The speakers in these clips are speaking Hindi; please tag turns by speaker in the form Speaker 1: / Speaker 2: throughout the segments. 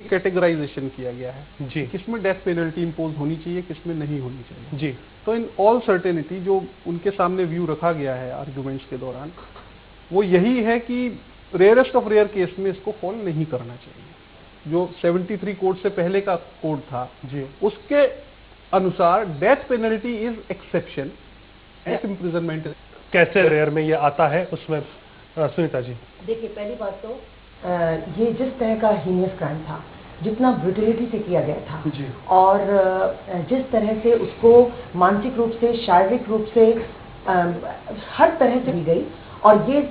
Speaker 1: कैटेगराइजेशन किया गया है
Speaker 2: जी,
Speaker 1: किसमें डेथ पेनल्टी इंपोज होनी चाहिए, किसमें नहीं होनी चाहिए
Speaker 2: जी।
Speaker 1: तो इन ऑल सर्टेनिटी जो उनके सामने व्यू रखा गया है आर्गुमेंट्स के दौरान, वो यही है कि रेयरेस्ट ऑफ रेयर केस में इसको फॉल नहीं करना चाहिए। जो 73 कोड से पहले का कोड था
Speaker 2: जी,
Speaker 1: उसके अनुसार death penalty is exception, life imprisonment.
Speaker 2: कैसे रेयर में ये आता है उसमें सुनीता जी?
Speaker 3: देखिए, पहली बात तो ये जिस तरह का हीनियस क्राइम था, जितना ब्रुटलिटी से किया गया था
Speaker 2: जी,
Speaker 3: और जिस तरह से उसको मानसिक रूप से, शारीरिक रूप से, हर तरह से दी गई, और ये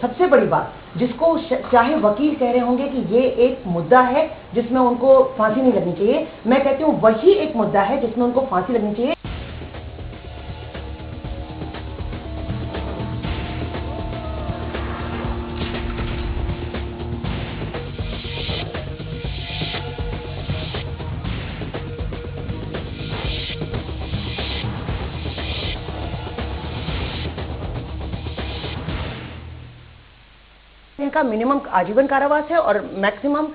Speaker 3: सबसे बड़ी बात जिसको चाहे वकील कह रहे होंगे कि ये एक मुद्दा है जिसमें उनको फांसी नहीं लगनी चाहिए, मैं कहती हूँ वही एक मुद्दा है जिसमें उनको फांसी लगनी चाहिए। इनका मिनिमम आजीवन कारावास है और मैक्सिमम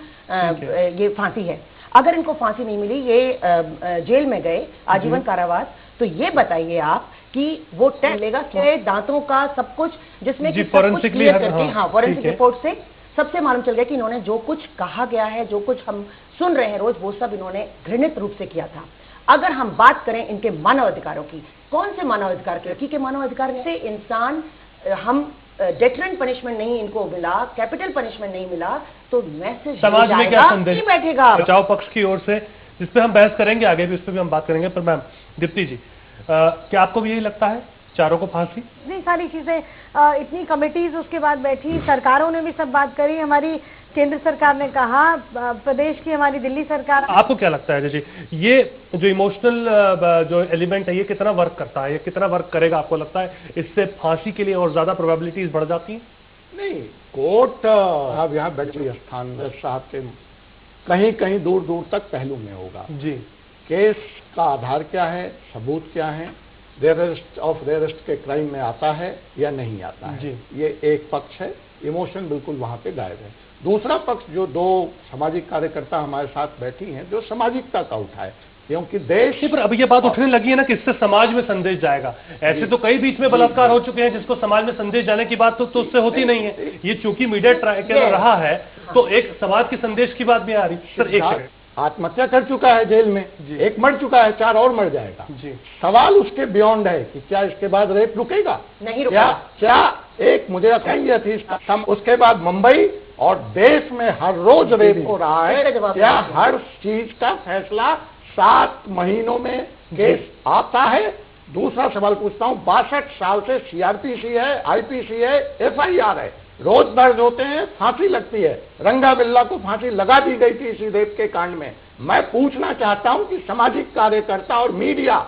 Speaker 3: ये फांसी है। अगर इनको फांसी नहीं मिली, ये जेल में गए आजीवन कारावास, तो ये बताइए आप कि वो टैक्स लेगा क्या? दांतों का सब कुछ, जिसमें कि सब कुछ क्लियर करके, हाँ, फॉरेंसिक रिपोर्ट से सबसे मालूम चल गया कि इन्होंने जो कुछ कहा गया है, जो कुछ हम सुन रहे हैं रोज, वो सब इन्होंने घृणित रूप से किया था। अगर हम बात करें इनके मानवाधिकारों की, कौन से मानवाधिकार? लड़की के मानवाधिकार से इंसान, हम डेटरेंट पनिशमेंट नहीं इनको मिला, कैपिटल पनिशमेंट नहीं मिला, तो मैसेज
Speaker 2: समाज में क्या संदेश
Speaker 3: नहीं बैठेगा
Speaker 2: बचाव पक्ष की ओर से, जिस पे हम बहस करेंगे आगे भी, उस पर भी हम बात करेंगे। पर मैम दीप्ति जी, क्या आपको भी यही लगता है चारों को फांसी?
Speaker 4: इतनी सारी चीजें, इतनी कमेटीज उसके बाद बैठी, सरकारों ने भी सब बात करी, हमारी केंद्र सरकार ने कहा, प्रदेश की हमारी दिल्ली सरकार।
Speaker 2: आपको क्या लगता है जी, ये जो इमोशनल जो एलिमेंट है ये कितना वर्क करता है, ये कितना वर्क करेगा? आपको लगता है इससे फांसी के लिए और ज्यादा प्रोबेबिलिटीज बढ़ जाती हैं?
Speaker 5: नहीं, कोर्ट अब यहाँ बैठे स्थान साहब के कहीं कहीं दूर दूर तक पहलू में होगा
Speaker 2: जी।
Speaker 5: केस का आधार क्या है, सबूत क्या है, रेयरेस्ट ऑफ रेयरेस्ट के क्राइम में आता है या नहीं आता है
Speaker 2: जी।
Speaker 5: ये एक पक्ष है, इमोशन बिल्कुल वहां पे गायब है। दूसरा पक्ष, जो दो सामाजिक कार्यकर्ता हमारे साथ बैठी हैं, जो सामाजिकता का उठाए, क्योंकि देश
Speaker 2: पर अब ये बात उठने लगी है ना कि इससे समाज में संदेश जाएगा। ऐसे तो कई बीच में बलात्कार हो चुके हैं जिसको समाज में संदेश जाने की बात तो उससे होती नहीं है। ये चूंकि मीडिया ट्रायल के रहा है तो एक समाज के संदेश की बात भी आ रही। सर, एक सेकंड,
Speaker 5: आत्महत्या कर चुका है जेल में, एक मर चुका है, 4 और मर जाएगा
Speaker 2: जी।
Speaker 5: सवाल उसके बियॉन्ड है कि क्या इसके बाद रेप रुकेगा?
Speaker 3: नहीं रुकेगा।
Speaker 5: क्या एक मुझे कही थी उसके बाद मुंबई और देश में हर रोज रेप हो रहा है, क्या हर चीज का फैसला 7 महीनों में केस आता है? दूसरा सवाल पूछता हूं, 62 साल से सीआरपीसी है, आईपीसी है, एफआईआर है, रोज दर्ज होते हैं, फांसी लगती है। रंगा बिल्ला को फांसी लगा दी गई थी इसी रेप के कांड में। मैं पूछना चाहता हूं कि सामाजिक कार्यकर्ता और मीडिया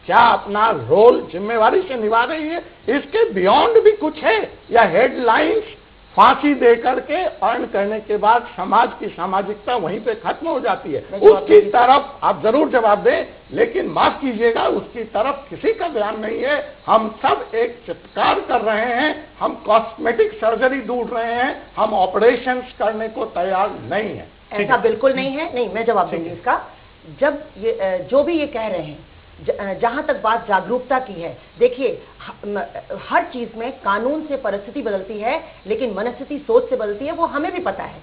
Speaker 5: क्या अपना रोल जिम्मेवारी से निभा रही है? इसके बियॉन्ड भी कुछ है या हेडलाइंस फांसी देकर के अर्न करने के बाद समाज की सामाजिकता वहीं पे खत्म हो जाती है? उसकी तरफ आप जरूर जवाब दें, लेकिन माफ कीजिएगा, उसकी तरफ किसी का ध्यान नहीं है। हम सब एक चित्कार कर रहे हैं, हम कॉस्मेटिक सर्जरी ढूंढ रहे हैं, हम ऑपरेशंस करने को तैयार नहीं है।
Speaker 3: ऐसा बिल्कुल नहीं है। नहीं, मैं जवाब दूंगी इसका। जब ये जो भी ये कह रहे हैं, जहां तक बात जागरूकता की है, देखिए हर चीज में कानून से परिस्थिति बदलती है, लेकिन मनस्थिति सोच से बदलती है, वो हमें भी पता है।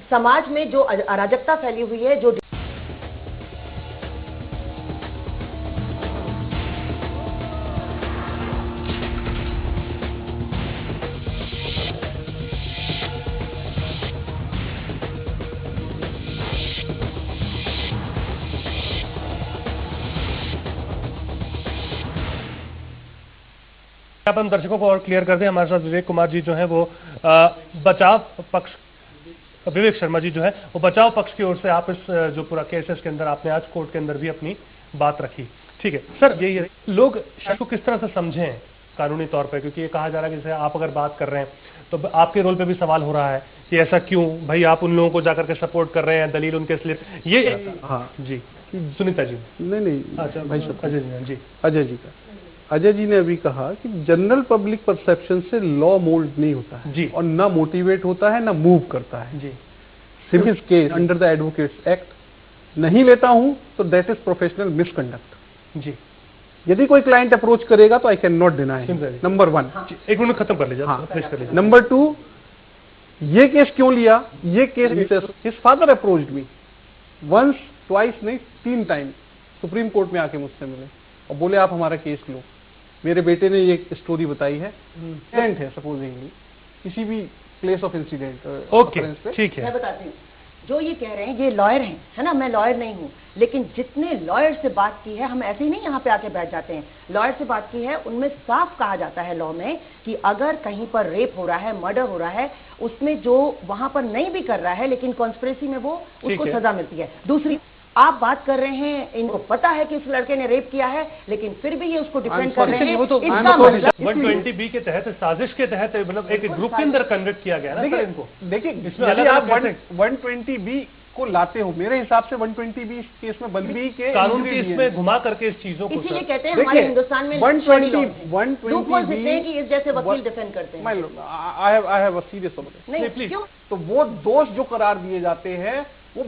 Speaker 3: समाज में जो अराजकता फैली हुई है, जो
Speaker 2: अपन दर्शकों को और क्लियर कर दें, हमारे साथ विवेक कुमार जी जो है वो बचाव पक्ष, विवेक शर्मा जी जो है वो बचाव पक्ष की ओर से आप इस जो पूरा केसेस के अंदर आपने आज कोर्ट के अंदर भी अपनी बात रखी। ठीक है सर, यही है लोग इसको किस तरह से समझें कानूनी तौर पे, क्योंकि ये कहा जा रहा है कि जैसे आप अगर बात कर रहे हैं तो आपके रोल पे भी सवाल हो रहा है कि ऐसा क्यों भाई आप उन लोगों को जाकर के सपोर्ट कर रहे हैं, दलील उनके स्लिप ये। हाँ जी, सुनीता जी।
Speaker 1: नहीं,
Speaker 2: अच्छा
Speaker 1: भाई
Speaker 2: अजय जी,
Speaker 1: अजय जी का, अजय जी ने अभी कहा कि जनरल पब्लिक परसेप्शन से लॉ मोल्ड नहीं होता है
Speaker 2: जी,
Speaker 1: और ना मोटिवेट होता है ना मूव करता है
Speaker 2: जी।
Speaker 1: Civil case under the advocates act नहीं लेता हूं तो दैट इज प्रोफेशनल मिसकंडक्ट।
Speaker 2: जी,
Speaker 1: यदि कोई क्लाइंट अप्रोच करेगा तो I can not deny. Number 1।
Speaker 2: एक मिनट खत्म कर लीजिए।
Speaker 1: हाँ।
Speaker 2: फिनिश कर लीजिए।
Speaker 1: नंबर 2, ये केस क्यों लिया? ये case his father approached me once twice नहीं 3 टाइम, सुप्रीम कोर्ट में आके मुझसे मिले और बोले आप हमारा केस लो। मेरे बेटे ने ये स्टोरी बताई है, इंसिडेंट है सपोजिंगली किसी भी प्लेस ऑफ इंसिडेंट।
Speaker 2: ओके, ठीक है।
Speaker 3: मैं बताती हूँ, जो ये कह रहे हैं ये लॉयर हैं, है ना, मैं लॉयर नहीं हूँ, लेकिन जितने लॉयर से बात की है, हम ऐसे ही नहीं यहाँ पे आके बैठ जाते हैं, लॉयर से बात की है, उनमें साफ कहा जाता है लॉ में कि अगर कहीं पर रेप हो रहा है, मर्डर हो रहा है, उसमें जो वहां पर नहीं भी कर रहा है लेकिन कॉन्स्पिरेसी में वो उसको सजा मिलती है। दूसरी, आप बात कर रहे हैं इनको पता है कि उस लड़के ने रेप किया है लेकिन फिर भी ये उसको डिफेंड कर रहे हैं।
Speaker 2: वो तो
Speaker 3: इसका मतलब
Speaker 2: 120B के तहत, साजिश के तहत, मतलब एक ग्रुप के अंदर कन्वर्ट किया गया ना सर इनको।
Speaker 1: देखिए,
Speaker 2: इसमें
Speaker 1: यदि
Speaker 2: अलग
Speaker 1: आप
Speaker 2: अलग
Speaker 1: 120B को लाते हो, मेरे हिसाब से 120B केस में बंदी के
Speaker 2: कानून की इसमें घुमा करके इस चीजों को,
Speaker 3: इसीलिए कहते हैं हमारे हिंदुस्तान में 120B की इस जैसे वकील डिफेंड करते हैं।
Speaker 1: आई हैव अ सीरियस
Speaker 3: नहीं, क्यों?
Speaker 1: तो वो दोष जो करार दिए जाते हैं वो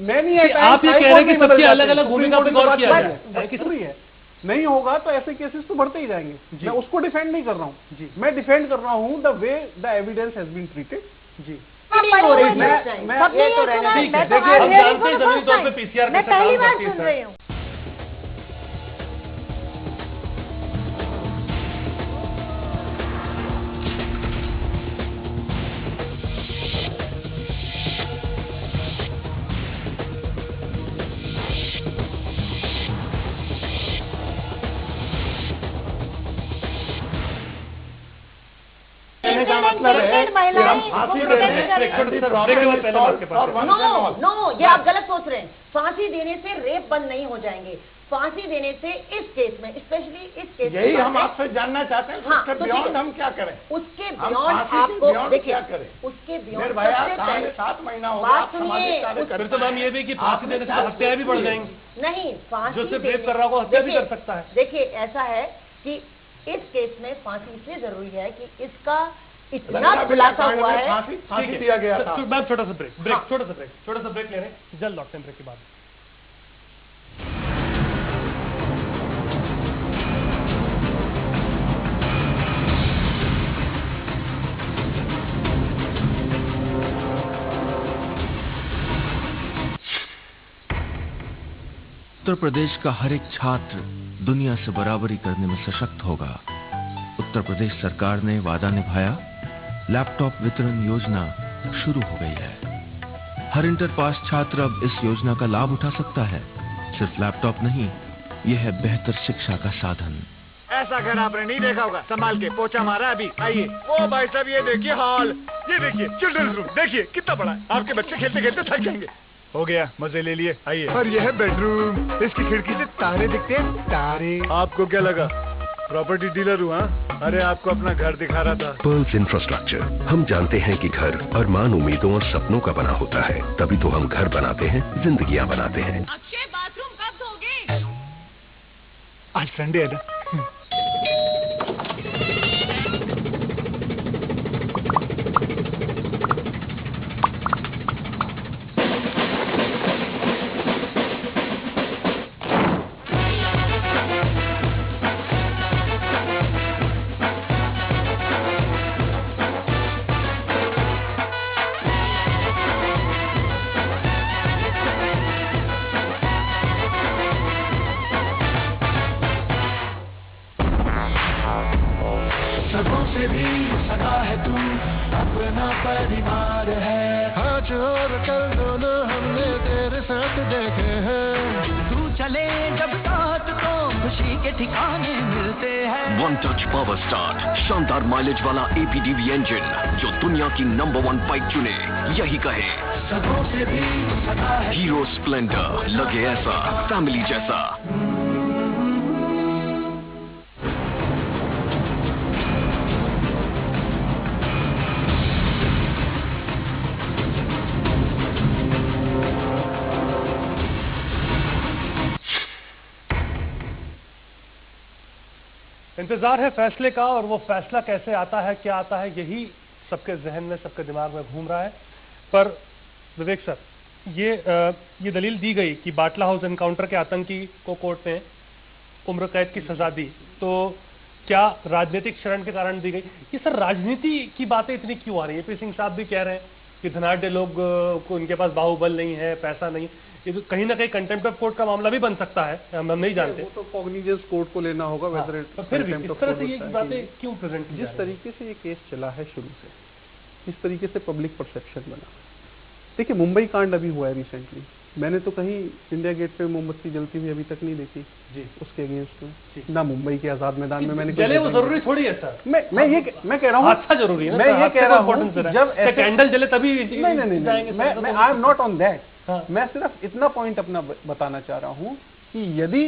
Speaker 1: मैंने
Speaker 2: आप ये कह रहे हैं कि सबकी अलग अलग भूमिका पे गौर किया जाए,
Speaker 1: जरूरी है। नहीं होगा तो ऐसे केसेस तो बढ़ते ही जाएंगे। मैं उसको डिफेंड नहीं कर रहा हूँ, मैं डिफेंड कर रहा हूँ the way the evidence has been treated. जी,
Speaker 2: हम जानते हैं जमीनी तौर पे PCR कैसे काम करती है सर।
Speaker 5: मतलब है कि हम फांसी दे
Speaker 3: नो, ये आप गलत सोच रहे हैं। फांसी देने से रेप बंद नहीं हो जाएंगे। फांसी देने से इस केस में, स्पेशली इस केस में,
Speaker 5: यही हम आपसे जानना चाहते हैं।
Speaker 3: हाँ,
Speaker 5: उसके
Speaker 3: तो
Speaker 5: बियॉन्ड हम क्या करें?
Speaker 3: उसके बियॉन्ड आपको देखिए, उसके बियॉन्ड
Speaker 5: 7 महीना हो
Speaker 3: बात सुनिए।
Speaker 2: फिर तो मैम ये भी कि फांसी देने से हत्याएं भी बढ़ जाएंगी।
Speaker 3: नहीं, फांसी
Speaker 2: जो सिर्फ रेप कर रहा होगा हत्या भी कर सकता है।
Speaker 3: देखिए, ऐसा है कि इस केस में फांसी इसलिए जरूरी है कि इसका इतना खुलासा हुआ है।
Speaker 5: फांसी दिया गया था।
Speaker 2: मैम छोटा सा ब्रेक, छोटा सा ब्रेक ले रहे हैं, जल्द लौटते हैं ब्रेक के बाद।
Speaker 6: उत्तर प्रदेश का हर एक छात्र दुनिया से बराबरी करने में सशक्त होगा। उत्तर प्रदेश सरकार ने वादा निभाया, लैपटॉप वितरण योजना शुरू हो गई है। हर इंटर पास छात्र अब इस योजना का लाभ उठा सकता है। सिर्फ लैपटॉप नहीं, यह है बेहतर शिक्षा का साधन।
Speaker 7: ऐसा घर आपने नहीं देखा होगा। संभाल के पोछा मारा अभी। आइए, वो भाई साहब ये देखिए हॉल, ये देखिए चिल्ड्रंस रूम, देखिए कितना बड़ा है। आपके बच्चे खेलते खेलते थक जाएंगे। हो गया, मजे ले लिए। आइए। और यह है बेडरूम, इसकी खिड़की से तारे दिखते हैं। तारे। आपको क्या लगा प्रॉपर्टी डीलर हूँ? अरे आपको अपना घर दिखा रहा था।
Speaker 8: Pearls infrastructure. हम जानते हैं कि घर अरमान, उम्मीदों और सपनों का बना होता है, तभी तो हम घर बनाते हैं, जिंदगियां बनाते हैं।
Speaker 9: अक्षय, बाथरूम कब धोगे?
Speaker 7: आज संडे है ना।
Speaker 10: सबों से भी सदा है तू, अपना परिवार है। आज और कल दोनों हमने तेरे साथ देखे हैं। तू चले जब साथ तो खुशी के ठिकाने मिलते हैं।
Speaker 6: वन टच पावर स्टार्ट, शानदार माइलेज वाला APDV इंजन जो दुनिया की नंबर 1 बाइक चुने, यही कहे।
Speaker 10: सबों से भी सदा है
Speaker 6: हीरो स्प्लेंडर, लगे ऐसा फैमिली जैसा।
Speaker 2: इंतजार है फैसले का, और वो फैसला कैसे आता है, क्या आता है, यही सबके जहन में, सबके दिमाग में घूम रहा है। पर विवेक सर, ये दलील दी गई कि बाटला हाउस एनकाउंटर के आतंकी को कोर्ट ने उम्र कैद की सजा दी, तो क्या राजनीतिक शरण के कारण दी गई? ये सर राजनीति की बातें इतनी क्यों आ रही है? पी सिंह साहब भी कह रहे हैं कि धनाढ़ लोग को उनके पास बाहुबल नहीं है, पैसा नहीं, ये तो कहीं ना कहीं कंटेम्प्ट ऑफ कोर्ट का मामला भी बन सकता है, हम नहीं जानते।
Speaker 1: वो तो कॉग्निजेंस कोर्ट को लेना होगा। वेदर
Speaker 2: तो फिर भी इस तरह से ये बातें क्यों प्रेजेंट की?
Speaker 1: जिस तरीके से ये केस चला है शुरू से, इस तरीके से पब्लिक परसेप्शन बना। देखिए मुंबई कांड अभी हुआ है रिसेंटली, मैंने तो कहीं इंडिया गेट पे मोमबत्ती जलती हुई अभी तक नहीं देखी
Speaker 2: जी
Speaker 1: उसके अगेंस्ट में, ना मुंबई के आजाद मैदान में मैंने
Speaker 2: जले। वो जरूरी थोड़ी है सर,
Speaker 1: मैं कह रहा हूँ
Speaker 2: अच्छा जरूरी है,
Speaker 1: मैं ये कह रहा हूँ जब
Speaker 2: कैंडल जले तभी
Speaker 1: नहीं, मैं I am not on that. मैं सिर्फ इतना पॉइंट अपना बताना चाह रहा हूँ कि यदि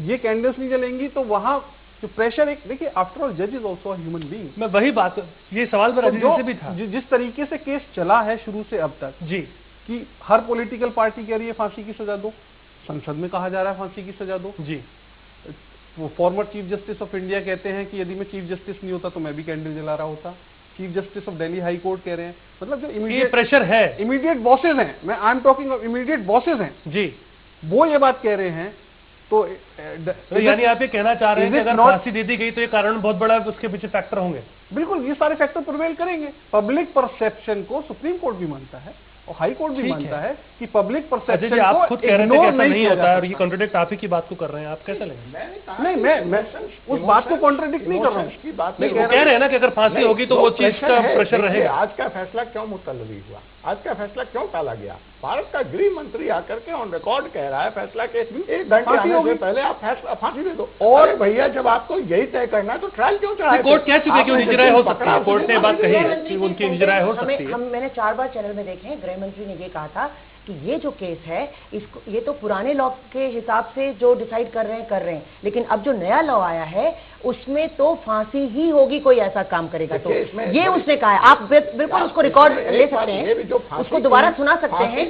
Speaker 1: ये कैंडल्स नहीं जलेंगी तो वहां जो प्रेशर, एक देखिए आफ्टर ऑल जज इज ऑल्सो ह्यूमन बीइंग।
Speaker 2: मैं वही बात, ये सवाल मेरा से भी था।
Speaker 1: जिस तरीके से केस चला है शुरू से अब तक
Speaker 2: जी,
Speaker 1: कि हर पॉलिटिकल पार्टी कह रही है फांसी की सजा दो, संसद में कहा जा रहा है फांसी की सजा दो
Speaker 2: जी,
Speaker 1: वो former chief justice of India कहते हैं कि यदि मैं चीफ जस्टिस नहीं होता तो मैं भी कैंडल जला रहा होता, chief justice of Delhi high court कह रहे हैं, मतलब जो इमीडिएट
Speaker 2: प्रेशर है,
Speaker 1: इमीडिएट बॉसेज हैं, मैं I am talking of immediate bosses हैं
Speaker 2: जी,
Speaker 1: वो ये बात कह रहे हैं। तो
Speaker 2: यानी आप ये कहना चाह रहे हैं कि अगर फांसी दे दी गई तो ये कारण बहुत बड़ा उसके पीछे फैक्टर होंगे?
Speaker 1: बिल्कुल, ये सारे फैक्टर प्रिवेल करेंगे। पब्लिक परसेप्शन को सुप्रीम कोर्ट भी मानता है और हाई कोर्ट भी मानता है कि पब्लिक परसेप्शन
Speaker 2: आप
Speaker 1: को
Speaker 2: खुद कह रहे हैं कि नहीं होता है, और ये कॉन्ट्रडिक्ट आप ही की बात को कर रहे हैं, आप कैसे लेंगे?
Speaker 1: नहीं, मैं उस बात को कॉन्ट्रडिक्ट नहीं कर रहा हूँ।
Speaker 2: कह रहे हैं ना कि अगर फांसी होगी तो वो चीज का प्रेशर रहेगा।
Speaker 5: आज का फैसला क्यों मुलतवी हुआ, आज का फैसला क्यों टाला गया? भारत का गृह मंत्री आकर के ऑन रिकॉर्ड कह रहा है फैसला के 1 घंटे आने से पहले आप फैसला फांसी दे दो। और भैया जब आपको यही तय करना है तो ट्रायल क्यों चढ़ाए?
Speaker 2: कोर्ट कह चुके कि निजी राय हो सकती है, कोर्ट ने बात कही है कि उनकी निजी राय हो सकती है।
Speaker 3: मैंने 4 बार चैनल में देखे हैं, गृह मंत्री ने ये कहा था कि ये जो केस है इसको, ये तो पुराने लॉ के हिसाब से जो डिसाइड कर रहे हैं, लेकिन अब जो नया लॉ आया है उसमें तो फांसी ही होगी कोई ऐसा काम करेगा तो। ये उसने कहा है, आप बिल्कुल उसको रिकॉर्ड ले सकते हैं, उसको दोबारा सुना सकते हैं।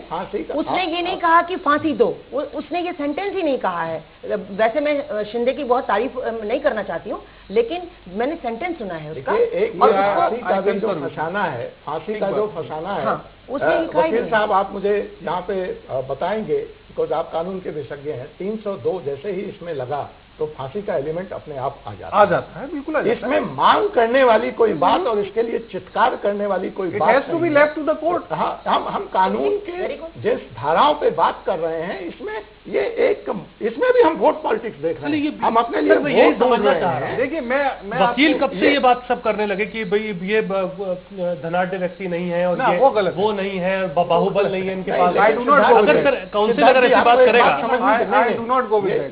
Speaker 3: उसने ये नहीं कहा कि फांसी दो, उसने ये सेंटेंस ही नहीं कहा है। वैसे मैं शिंदे की बहुत तारीफ नहीं करना चाहती हूँ, लेकिन मैंने सेंटेंस सुना है उसका।
Speaker 5: फांसी का जो फसाना है, फांसी का जो फसाना है, वकील साहब आप मुझे यहाँ पे बताएंगे, बिकॉज आप कानून के विशेषज्ञ हैं। 302 जैसे ही इसमें लगा तो फांसी का एलिमेंट अपने आप आ जाता है।
Speaker 1: बिल्कुल
Speaker 5: इसमें मांग करने वाली कोई बात और इसके लिए चित्कार करने वाली कोई बात
Speaker 1: has to be left to the court.
Speaker 5: हाँ, हम कानून के जिस धाराओं पे बात कर रहे हैं इसमें ये एक, इसमें भी हम वोट पॉलिटिक्स देख रहे हैं, हम अपने लिए वोट समझना चाह रहे हैं।
Speaker 1: देखिए मैं
Speaker 2: वकील कब से ये बात सब करने लगे कि भाई ये धनाढ़ व्यक्ति नहीं है और ये वो नहीं है, बाहुबल नहीं है इनके पास। अगर सर काउंसिल अगर ऐसी बात करेगा,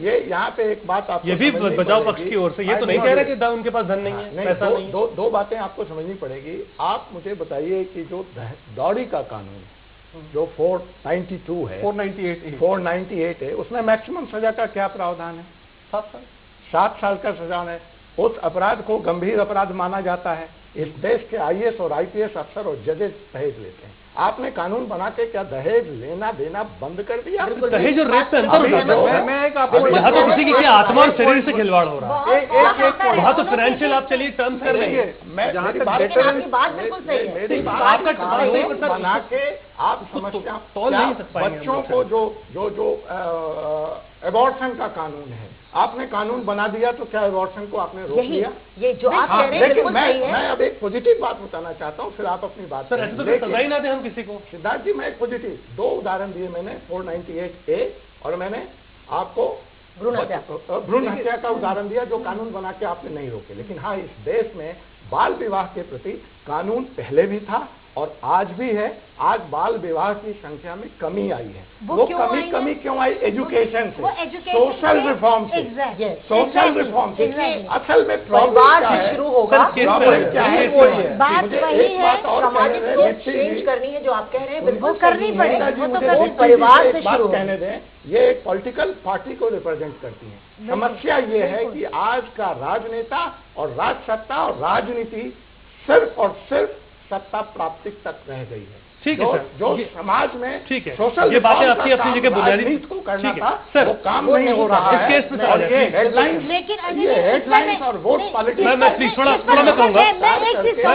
Speaker 5: ये यहाँ पे एक बात
Speaker 2: ये भी बचाव पक्ष की ओर से, ये तो नहीं कह रहे कि उनके पास धन नहीं है, पैसा नहीं है।
Speaker 5: दो बातें आपको समझनी पड़ेगी। आप मुझे बताइए कि जो दौड़ी का कानून जो 492 है, 498 है, उसमें मैक्सिमम सजा का क्या प्रावधान है? 7 साल का सजा है। उस अपराध को गंभीर अपराध माना जाता है। इस देश के IAS और IPS अफसर और जजेस दहेज लेते हैं। आपने कानून बना के क्या दहेज लेना देना बंद कर दिया?
Speaker 2: दहेज और रेप पे अंतर हो जाता है। यहाँ तो किसी की आत्मा और शरीर से खिलवाड़ हो रहा है। वहाँ तो फाइनेंशियल आप चलिए टर्म्स कर रहे हैं।
Speaker 5: बना के आप समस्या बच्चों को जो एबॉर्शन का कानून है, आपने कानून बना दिया तो क्या एबॉर्शन को आपने रोक दिया?
Speaker 3: ये जो आप कह रहे हैं
Speaker 5: मैं अब एक पॉजिटिव बात बताना चाहता हूँ, फिर आप अपनी बात।
Speaker 2: सर ऐसे तो सजा ही ना दे हम किसी को।
Speaker 5: सिद्धार्थ जी, मैं एक पॉजिटिव 2 उदाहरण दिए मैंने, 498A और मैंने आपको भ्रूण हत्या का उदाहरण दिया जो कानून बना के आपने नहीं रोके। लेकिन हाँ, इस देश में बाल विवाह के प्रति कानून पहले भी था और आज भी है। आज बाल विवाह की संख्या में कमी आई है। वो कमी क्यों आई? एजुकेशन से, सोशल रिफॉर्म से, सोशल रिफॉर्म से। असल में
Speaker 3: परिवार से शुरू होगा।
Speaker 4: बात वही है,
Speaker 3: सामाजिक सोच चेंज करनी है जो आप कह रहे हैं, बिल्कुल
Speaker 4: करनी पड़ेगी।
Speaker 3: वो परिवार से शुरू
Speaker 5: कहने दें, ये एक पॉलिटिकल पार्टी को रिप्रेजेंट करती है। समस्या ये है कि आज का राजनेता और राजसत्ता और राजनीति सिर्फ और सिर्फ सत्ता प्राप्ति तक रह गई है।
Speaker 2: ठीक है सर,
Speaker 5: जो समाज में
Speaker 2: ठीक है,
Speaker 5: सोशल
Speaker 2: ये बातें आपकी अपनी जगह बुनियादी
Speaker 5: राजनीति को करना
Speaker 2: ठीक है,
Speaker 5: था
Speaker 2: सर,
Speaker 5: वो काम नहीं हो रहा
Speaker 2: इस
Speaker 5: है।
Speaker 2: केस में
Speaker 5: और ये हेडलाइंस,
Speaker 4: लेकिन
Speaker 5: ये हेडलाइंस और वोट पॉलिटिक्स,
Speaker 2: मैं प्लीज थोड़ा मैं कहूंगा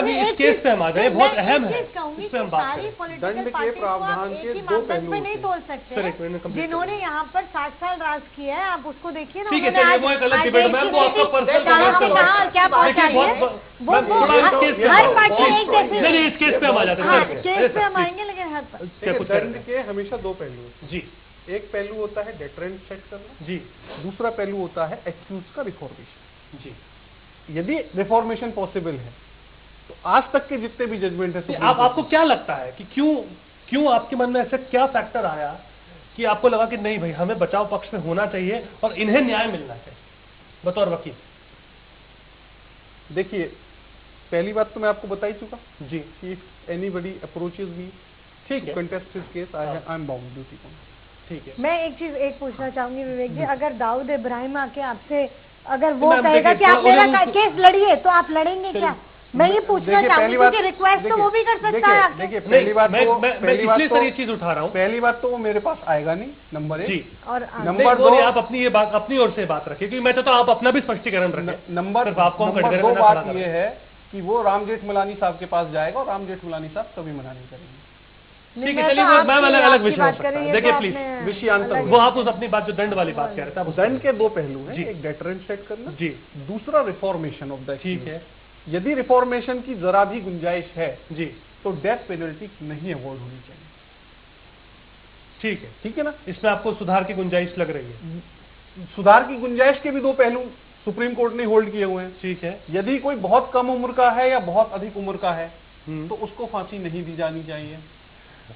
Speaker 4: मैं
Speaker 2: इस केस पे हम आ जाए, बहुत अहम है,
Speaker 4: कहूंगी
Speaker 2: इस पे हम बात
Speaker 4: सारी
Speaker 2: करें।
Speaker 4: पॉलिटिकल
Speaker 1: दंड के
Speaker 4: पार्टी को आप
Speaker 1: प्रावधान
Speaker 4: एक
Speaker 1: के
Speaker 4: ही
Speaker 1: दो
Speaker 4: मानदंड
Speaker 1: पहलू
Speaker 4: पे नहीं
Speaker 1: होते
Speaker 4: तोल
Speaker 2: सर, एक
Speaker 4: सकते
Speaker 2: मिनट कंप्लीट
Speaker 4: जिन्होंने यहाँ पर 60 साल राज किया है, आप उसको देखिए ना।
Speaker 2: ठीक है,
Speaker 4: उन्होंने
Speaker 2: चलिए वो एक अलग
Speaker 4: आज
Speaker 2: डिबेट है,
Speaker 4: देश
Speaker 2: मैं
Speaker 4: की
Speaker 2: वो आपका
Speaker 4: नीति
Speaker 2: पर्सनल
Speaker 4: कहाँ से कहाँ और क्या पहुँचाई है, वो हर पार्टी एक जैसे
Speaker 2: नहीं इस केस पे हम आ जाते
Speaker 4: हाँ,
Speaker 2: हैं
Speaker 4: केस पे हम आएंगे, लेकिन हर पार्टी
Speaker 2: क्या कुछ
Speaker 1: दंड के हमेशा दो पहलू होते
Speaker 2: जी
Speaker 1: हैं। एक पहलू होता है डेटरेंट सेट करना,
Speaker 2: जी
Speaker 1: दूसरा पहलू होता है एक्यूज का रिफॉर्मेशन।
Speaker 2: जी
Speaker 1: यदि रिफॉर्मेशन पॉसिबल है तो आज तक के जितने भी जजमेंट है
Speaker 2: आपको क्या लगता है कि क्यों आपके मन में ऐसा क्या फैक्टर आया कि आपको लगा कि नहीं भाई हमें बचाव पक्ष में होना चाहिए और इन्हें न्याय मिलना चाहिए बतौर वकील?
Speaker 1: देखिए, पहली बात तो मैं आपको बता ही चुका
Speaker 2: जी
Speaker 1: कि इफ एनीबडी अप्रोचेस मी
Speaker 2: ठीक है,
Speaker 1: contest this case I am bound duty.
Speaker 2: ठीक है।
Speaker 4: मैं एक चीज पूछना चाहूंगी विवेक जी, अगर दाऊद इब्राहिम आके आपसे अगर वो
Speaker 2: मैम,
Speaker 4: कहेगा कि
Speaker 2: देखिए,
Speaker 4: आप मेरा केस लड़िए, तो आप लड़ेंगे क्या? मैं ये पूछना चाहूंगी क्योंकि रिक्वेस्ट तो वो भी कर सकता है आपसे।
Speaker 1: देखिए, पहली बात
Speaker 2: मैं इसलिए
Speaker 1: तो
Speaker 2: सर ये चीज उठा रहा हूँ,
Speaker 1: पहली बात तो वो मेरे पास आएगा नहीं, नंबर एक।
Speaker 2: जी
Speaker 4: और
Speaker 1: नंबर
Speaker 2: दो,
Speaker 1: दो,
Speaker 2: आप अपनी ये बात अपनी ओर से बात रखिए क्योंकि मैं चाहता हूँ आप अपना भी स्पष्टीकरण रखें।
Speaker 1: नंबर दो बात ये है कि वो राम जेठमलानी साहब के पास जाएगा और राम जेठमलानी साहब कभी मना नहीं करेंगे।
Speaker 2: ठीक है, चलिए वो मैम अलग विषय हो सकता है। देखिए प्लीज
Speaker 1: विषयांतर
Speaker 2: वो आप उस अपनी बात जो दंड वाली बात कह रहे थे, आप
Speaker 1: दंड के दो पहलू हैं,
Speaker 2: जी।
Speaker 1: एक डेटरेंट सेट करना,
Speaker 2: जी
Speaker 1: दूसरा रिफॉर्मेशन ऑफ द
Speaker 2: ठीक है
Speaker 1: यदि रिफॉर्मेशन की जरा भी गुंजाइश है
Speaker 2: जी
Speaker 1: तो डेथ पेनल्टी नहीं अवॉर्ड होनी चाहिए। ठीक है ना?
Speaker 2: इसमें आपको सुधार की गुंजाइश लग रही है?
Speaker 1: सुधार की गुंजाइश के भी दो पहलू सुप्रीम कोर्ट ने होल्ड किए हुए हैं।
Speaker 2: ठीक है,
Speaker 1: यदि कोई बहुत कम उम्र का है या बहुत अधिक उम्र का है
Speaker 2: तो
Speaker 1: तो उसको फांसी नहीं दी जानी चाहिए।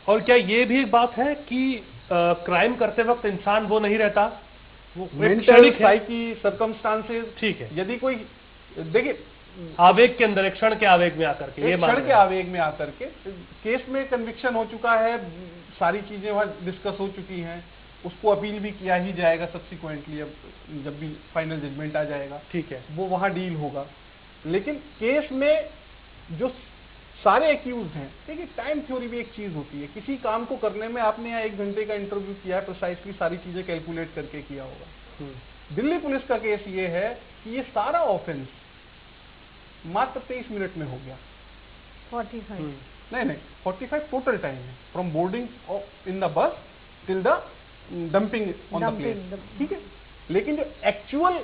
Speaker 2: और क्या ये भी एक बात है कि क्राइम करते वक्त इंसान वो नहीं रहता, वो
Speaker 1: मेंटल
Speaker 2: क्षणिक है?
Speaker 1: साइकी सर्कमस्टांसेस,
Speaker 2: ठीक है,
Speaker 1: यदि कोई देखिए
Speaker 2: आवेग के अंदर एक क्षण के आवेग में आकर के ये मान
Speaker 1: क्षण के आवेग में आकर के केस में कन्विक्शन हो चुका है, सारी चीजें वहां डिस्कस हो चुकी हैं, उसको अपील भी किया ही जाएगा सब्सिक्वेंटली, अब जब भी फाइनल जजमेंट आ जाएगा
Speaker 2: ठीक है,
Speaker 1: वो वहां डील होगा। लेकिन केस में जो सारे एक्यूज हैं, देखिए टाइम थ्योरी भी एक चीज होती है, किसी काम को करने में आपने यहाँ 1 घंटे का इंटरव्यू किया है, प्रिसाइसली सारी चीजें कैलकुलेट करके किया होगा। दिल्ली पुलिस का केस ये है कि ये सारा ऑफेंस मात्र 23 मिनट में हो गया।
Speaker 4: 45
Speaker 1: नहीं 45 टोटल टाइम है, from boarding in the bus till the dumping on the place. ठीक है, लेकिन जो actual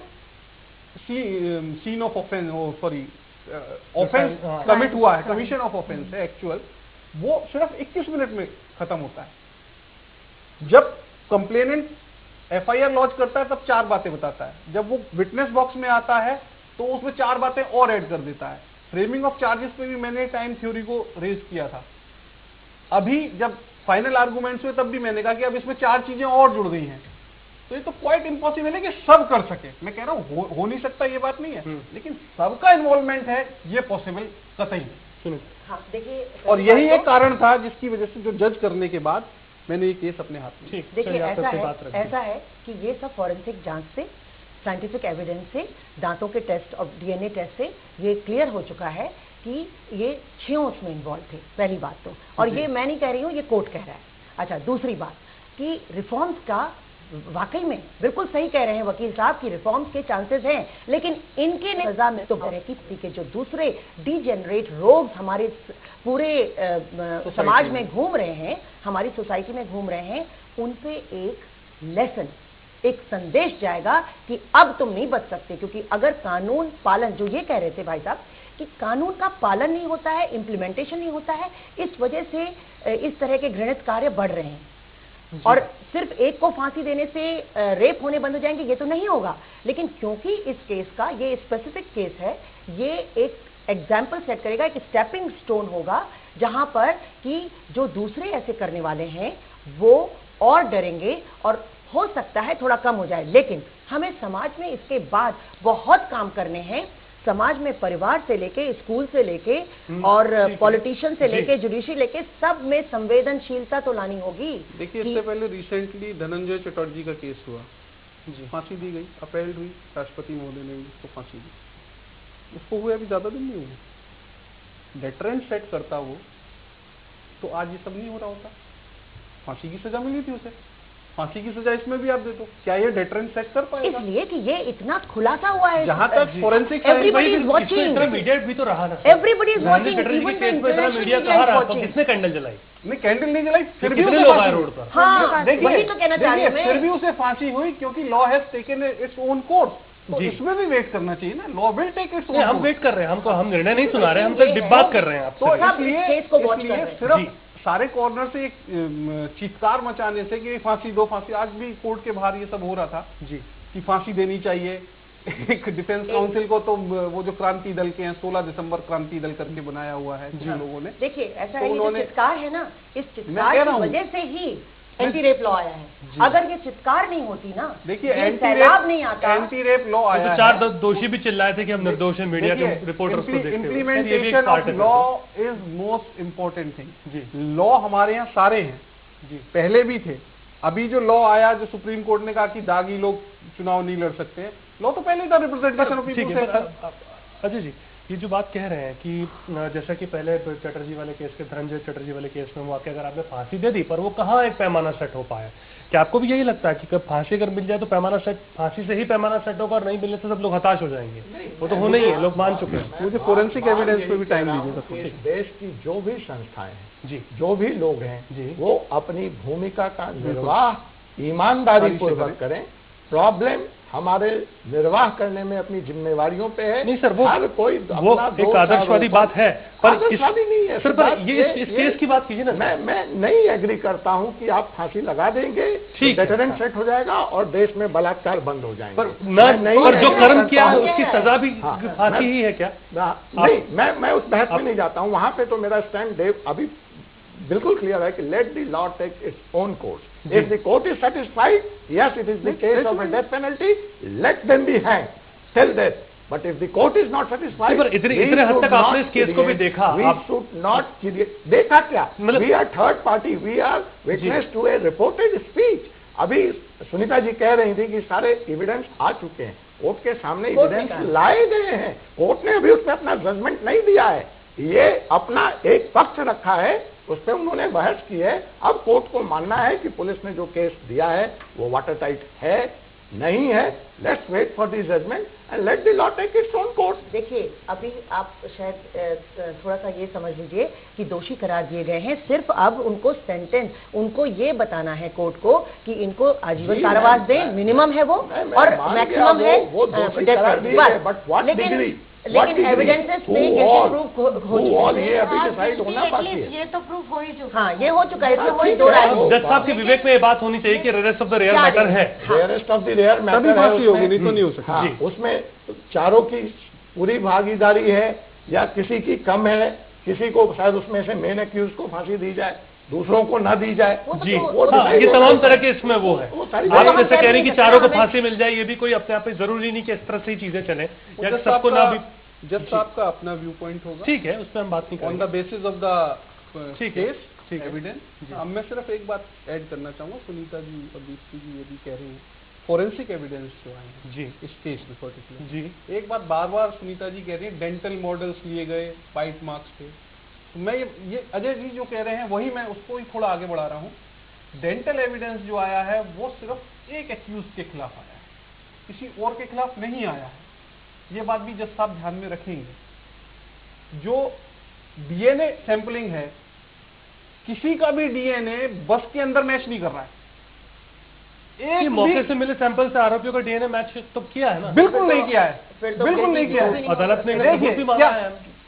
Speaker 1: scene of offence, sorry offence commit हुआ है, कमीशन ऑफ ऑफेंस है एक्चुअल, वो सिर्फ 21 मिनट में खत्म होता है। जब कंप्लेनेंट एफआईआर लॉन्च करता है तब 4 बातें बताता है, जब वो विटनेस बॉक्स में आता है तो उसमें 4 बातें और ऐड कर देता है। फ्रेमिंग ऑफ चार्जेस पे भी मैंने टाइम थ्योरी को रेज किया था। अभी जब फाइनल आर्गुमेंट्स हुए तब भी मैंने कहा कि अब इसमें 4 चीजें और जुड़ गई हैं, तो ये तो क्वाइट इम्पॉसिबल है कि सब कर सके। मैं कह रहा हूं हो नहीं सकता, ये बात नहीं है, लेकिन सबका इन्वॉल्वमेंट है ये पॉसिबल कतई नहीं।
Speaker 3: हाँ, देखिए,
Speaker 1: और यही एक कारण था जिसकी वजह से जो जज करने के बाद मैंने ये केस अपने हाथ में।
Speaker 3: देखिए ऐसा है कि ये सब फॉरेंसिक जांच से, साइंटिफिक एविडेंस से, दांतों के टेस्ट और डीएनए टेस्ट से ये क्लियर हो चुका है कि ये 6 उसमें इन्वॉल्व थे, पहली बात तो। और ये मैं नहीं कह रही हूँ, ये कोर्ट कह रहा है। अच्छा, दूसरी बात कि रिफॉर्म्स का वाकई में बिल्कुल सही कह रहे हैं वकील साहब की रिफॉर्म्स के चांसेस हैं, लेकिन इनके सजा में तो के जो दूसरे डीजेनरेट रोग्स हमारे पूरे समाज में घूम रहे हैं, हमारी सोसाइटी में घूम रहे हैं, उन पे एक लेसन, एक संदेश जाएगा कि अब तुम नहीं बच सकते। क्योंकि अगर कानून पालन, जो ये कह रहे थे भाई साहब कि कानून का पालन नहीं होता है, इम्प्लीमेंटेशन नहीं होता है, इस वजह से इस तरह के घृणित कार्य बढ़ रहे हैं। और सिर्फ एक को फांसी देने से रेप होने बंद हो जाएंगे, ये तो नहीं होगा। लेकिन क्योंकि इस केस का ये स्पेसिफिक केस है, ये एक एग्जाम्पल सेट करेगा, एक स्टेपिंग स्टोन होगा जहां पर कि जो दूसरे ऐसे करने वाले हैं वो और डरेंगे और हो सकता है थोड़ा कम हो जाए। लेकिन हमें समाज में इसके बाद बहुत काम करने हैं, समाज में परिवार से लेके, स्कूल से लेके और पॉलिटिशियन से लेके, जुडिशरी लेके, सब में संवेदनशीलता तो लानी होगी।
Speaker 1: देखिए, इससे पहले रिसेंटली धनंजय चटर्जी का केस हुआ, फांसी दी गई, अपील हुई, राष्ट्रपति महोदय ने उसको फांसी दी। उसको हुए अभी ज्यादा दिन नहीं हुए। डेटरेंट सेट करता वो तो आज ये सब नहीं हो रहा होता। फांसी की सजा मिली थी उसे, फांसी की सजा इसमें भी आप दे दो, क्या ये डेटरेंट सेट कर पाएगा?
Speaker 3: इसलिए कि ये इतना खुलासा हुआ है,
Speaker 1: जहां तक forensic
Speaker 3: everybody is watching,
Speaker 2: media भी तो रहा ना,
Speaker 3: एवरीबडी इज वाचिंग,
Speaker 2: मीडिया कहाँ रहा, तो किसने कैंडल जलाई?
Speaker 1: नहीं कैंडल नहीं जलाई, फिर भी
Speaker 2: लोग आए रोड पर।
Speaker 3: हाँ, वही तो कहना चाह रही हूं मैं।
Speaker 1: फिर भी उसे फांसी हुई क्योंकि law has taken its own course. तो इसमें भी वेट करना चाहिए ना, law will take its own.
Speaker 2: हम वेट कर रहे हैं, हम निर्णय नहीं सुना रहे, हम तो बात कर रहे हैं
Speaker 1: तो इसलिए सिर्फ सारे कॉर्नर से एक चीत्कार मचाने से कि फांसी दो फांसी, आज भी कोर्ट के बाहर ये सब हो रहा था जी कि फांसी देनी चाहिए। एक डिफेंस काउंसिल को तो वो जो क्रांति दल के हैं 16 दिसंबर क्रांति दल करके बनाया हुआ है जिन लोगों ने।
Speaker 3: देखिए ऐसा है, ये चित्कार है ना, इस चित्कार की वजह से ही एंटी रेप लॉ आया है। अगर ये चित्कार नहीं होती ना,
Speaker 1: देखिए
Speaker 3: सैलाब नहीं आता,
Speaker 1: एंटी रेप लॉ आया।
Speaker 2: 4 दोषी भी चिल्लाए थे कि हम निर्दोष हैं, मीडिया के रिपोर्टर्स को देखते हुए।
Speaker 1: Implementation of law is most important thing. Law हमारे यहाँ सारे हैं जी, पहले भी थे। अभी जो लॉ आया, जो सुप्रीम कोर्ट ने कहा कि दागी लोग चुनाव नहीं लड़ सकते हैं, लॉ तो पहले था representation of people.
Speaker 2: Ajay ji, ये जो बात कह रहे हैं कि जैसा कि पहले चटर्जी वाले केस के, धनंजय चटर्जी वाले केस में हुआ कि अगर आपने फांसी दे दी पर वो कहाँ एक पैमाना सेट हो पाया, क्या आपको भी यही लगता है कि कब फांसी अगर मिल जाए तो पैमाना सेट, फांसी से ही पैमाना सेट होगा और नहीं मिलने से सब लोग हताश हो जाएंगे? वो तो होना ही है, लोग मान चुके हैं।
Speaker 1: मुझे फोरेंसिक एविडेंस पे भी टाइम दीजिएगा।
Speaker 5: देश की जो भी संस्थाएं हैं
Speaker 2: जी,
Speaker 5: जो भी लोग हैं जी, वो अपनी भूमिका का निर्वाह ईमानदारी पूर्वक करें। प्रॉब्लम हमारे निर्वाह करने में अपनी जिम्मेवारियों पे है।
Speaker 2: नहीं सर, वो एक आदर्शवादी बात है, पर
Speaker 5: आदर्शवादी नहीं है
Speaker 2: सर। पर ये इस केस की बात कीजिए ना।
Speaker 5: मैं नहीं एग्री करता हूं कि आप फांसी लगा देंगे, डेटरेंट सेट हो जाएगा और देश में बलात्कार बंद हो जाएंगे।
Speaker 2: पर जो कर्म किया है उसकी सजा भी फांसी ही है क्या?
Speaker 5: नहीं, मैं उस बहस में नहीं जाता हूं। वहां पे तो मेरा स्टैंड अभी बिल्कुल क्लियर है कि let the law take its own course. If the court is satisfied, yes, it is the case of a death penalty, let them be hanged till death. But if the court is not satisfied,
Speaker 2: इतने हद तक आपने इस केस को भी देखा?
Speaker 5: We should not देखा क्या? We are third party. We are witness to a reported speech. अभी सुनीता जी कह रही थी कि सारे एविडेंस आ चुके हैं, कोर्ट के सामने एविडेंस लाए गए हैं, कोर्ट ने अभी उस पर अपना जजमेंट नहीं दिया है। ये अपना एक पक्ष रखा है, उस पर उन्होंने बहस की है। अब कोर्ट को मानना है कि पुलिस ने जो केस दिया है वो वाटर टाइट है नहीं है। Let's wait for the judgment and let the law take its own course.
Speaker 3: देखिए अभी आप शायद थोड़ा सा ये समझ लीजिए कि दोषी करार दिए गए हैं, सिर्फ अब उनको सेंटेंस, उनको ये बताना है कोर्ट को कि इनको आजीवन कारावास दें, मिनिमम है वो, और मैक्सिमम है डेथ। लेकिन एविडेंसेस पे प्रूफ हो चुका है,
Speaker 5: ये अभी डिसाइड होना बाकी है।
Speaker 4: ये तो प्रूफ हो ही चुका।
Speaker 3: हाँ, ये हो चुका है, इसमें कोई दो राय नहीं।
Speaker 2: जज साहब के विवेक में ये बात होनी चाहिए कि rarest of the rare matter है।
Speaker 5: Rarest of the rare matter
Speaker 1: फांसी होगी, नहीं तो नहीं हो सकती।
Speaker 5: हाँ, उसमें चारों की पूरी भागीदारी है या किसी की कम है, किसी को शायद उसमें से मेन एक्यूज को फांसी दी जाए, दूसरों को ना दी जाए जी।
Speaker 2: ये तमाम तरह के इसमें वो है। आप जैसे कह रही हैं कि चारों को फांसी मिल जाए, ये भी कोई अपने आप में जरूरी नहीं कि इस तरह से ही चीजें चले या सबको ना भी।
Speaker 1: जज साहब का अपना व्यू पॉइंट होगा,
Speaker 2: ठीक है, उस पर हम बात नहीं करेंगे।
Speaker 1: On the basis of the case evidence. अब मैं सिर्फ एक बात ऐड करना चाहूंगा, सुनीता जी और दीप्ति जी ये भी कह रही हैं फोरेंसिक एविडेंस जो है जी इस केस में पर्टिकुलर जी। एक बात बार बार सुनीता जी कह रही है डेंटल मॉडल्स लिए गए बाइट मार्क्स पे, तो मैं ये अजय जी जो कह रहे हैं वही मैं उसको ही थोड़ा आगे बढ़ा रहा हूँ। डेंटल एविडेंस जो आया है वो सिर्फ एक एक्यूज के खिलाफ आया है, किसी और के खिलाफ नहीं आया है। ये बात भी जज साहब ध्यान में रखेंगे। जो डीएनए सैंपलिंग है, किसी का भी डीएनए बस के अंदर मैच नहीं कर रहा है।
Speaker 2: एक मौके से मिले सैंपल से आरोपियों का डीएनए मैच तो किया है ना?
Speaker 1: बिल्कुल नहीं किया है, बिल्कुल नहीं किया है।
Speaker 2: अदालत ने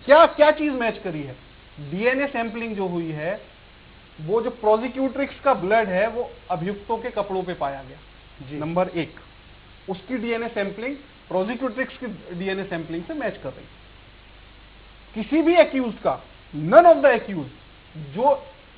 Speaker 1: क्या चीज मैच करी है? डीएनए सैंपलिंग जो हुई है, वो जो प्रोसिक्यूट्रिक्स का ब्लड है वो अभियुक्तों के कपड़ों पे पाया गया जी। नंबर 1, उसकी डीएनए सैंपलिंग प्रोसिक्यूट्रिक्स की डीएनए सैंपलिंग से मैच कर रही। किसी भी एक्यूज का, नन ऑफ द एक्यूज जो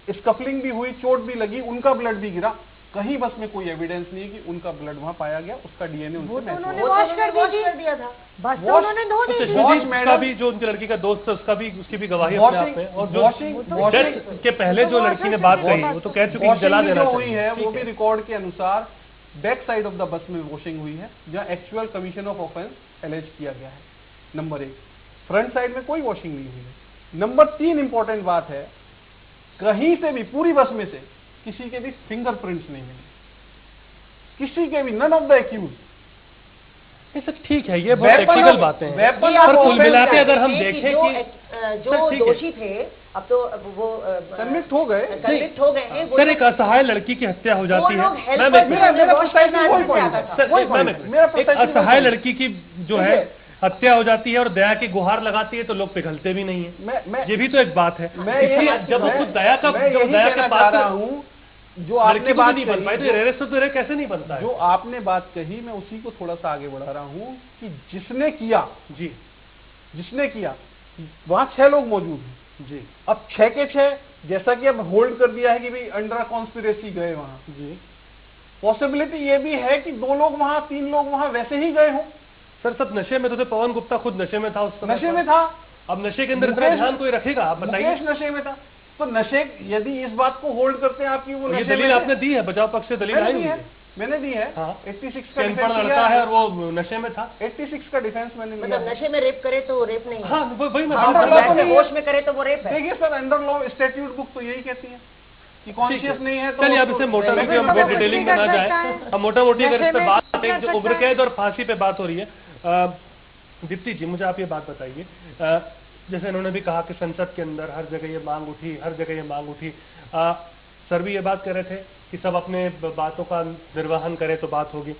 Speaker 1: स्कफलिंग भी हुई, चोट भी लगी, उनका ब्लड भी गिरा, कहीं बस में कोई एविडेंस नहीं है कि उनका ब्लड वहां पाया गया, उसका डीएनए उनसे मैच
Speaker 4: उन्होंने वॉश कर दिया था, बस तो उन्होंने धो दी।
Speaker 2: का भी जो उनकी लड़की का दोस्त है उसका भी, उसकी भी गवाही अपने आप में, और जो डेथ के पहले जो लड़की ने बात कही वो तो कह चुकी है जला देना
Speaker 1: हुई है, वो भी रिकॉर्ड के अनुसार back side of the bus में वॉशिंग हुई है, जहां actual commission of offence alleged किया गया है। नंबर 1, फ्रंट साइड में कोई वॉशिंग नहीं हुई है। नंबर 3 इंपॉर्टेंट बात है कहीं से भी पूरी बस में से किसी के भी फिंगरप्रिंट्स नहीं मिले, किसी के भी, नन ऑफ द एक्यूज।
Speaker 2: ये सब ठीक है, ये बहुत टेक्निकल बातें हैं, पर कुल मिला के अगर हम देखें कि
Speaker 3: जो दोषी थे अब तो वो
Speaker 1: कन्विक्ट हो गए
Speaker 3: हैं।
Speaker 2: सर, एक असहाय लड़की की हत्या हो जाती है, एक असहाय लड़की की जो है हत्या हो जाती है और दया की गुहार लगाती है तो लोग पिघलते भी नहीं है। ये भी तो एक बात है। जब वो खुद दया का पात्र हूँ,
Speaker 1: जो आपने बात
Speaker 2: नहीं बन पाई तो रेरेस्ट ऑफ द रेयर कैसे नहीं बनता है?
Speaker 1: जो आपने बात कही, मैं उसी को थोड़ा सा आगे बढ़ा रहा हूँ कि जिसने किया वहां 6 लोग मौजूद हैं
Speaker 2: जी।
Speaker 1: अब 6 के 6 जैसा कि अब होल्ड कर दिया है कि भाई अंडर कॉन्स्पिरेसी गए वहां जी। पॉसिबिलिटी ये भी है कि 2 लोग वहां, 3 लोग वहां वैसे ही गए हों।
Speaker 2: सर, सब नशे में तो थे। पवन गुप्ता खुद नशे में था उस समय।
Speaker 1: नशे में था।
Speaker 2: अब नशे के अंदर इतना ध्यान कोई रखेगा? आप बताइए।
Speaker 1: मुकेश नशे में था, तो नशे, यदि इस बात को होल्ड करते हैं आपकी, वो
Speaker 2: ये दलील आपने दी है, बचाव पक्ष से दलील आई है,
Speaker 1: मैंने दी है।
Speaker 2: हाँ।
Speaker 1: 86 का
Speaker 2: अनपढ़ लड़का है और वो नशे में था।
Speaker 1: 86 का डिफेंस मैंने लिया।
Speaker 3: मतलब नशे में रेप करे तो रेप नहीं है।
Speaker 2: हाँ, वही मैं
Speaker 3: होश में करे तो वो रेप है।
Speaker 1: देखिए sir, under law statute book तो यही कहती है कि कॉन्शियस नहीं है तो
Speaker 2: चलिए अब इसे मोटा मोटी हम बहुत डिटेलिंग में ना जाए, हम मोटा मोटी अगर इस पे बात, जो उम्र कैद और फांसी पे बात हो रही है। दीप्ति जी, मुझे आप ये बात बताइए, जैसे इन्होंने भी कहा कि संसद के अंदर हर जगह ये मांग उठी, सर भी ये बात कर रहे थे कि सब अपने बातों का निर्वहन करें तो बात होगी।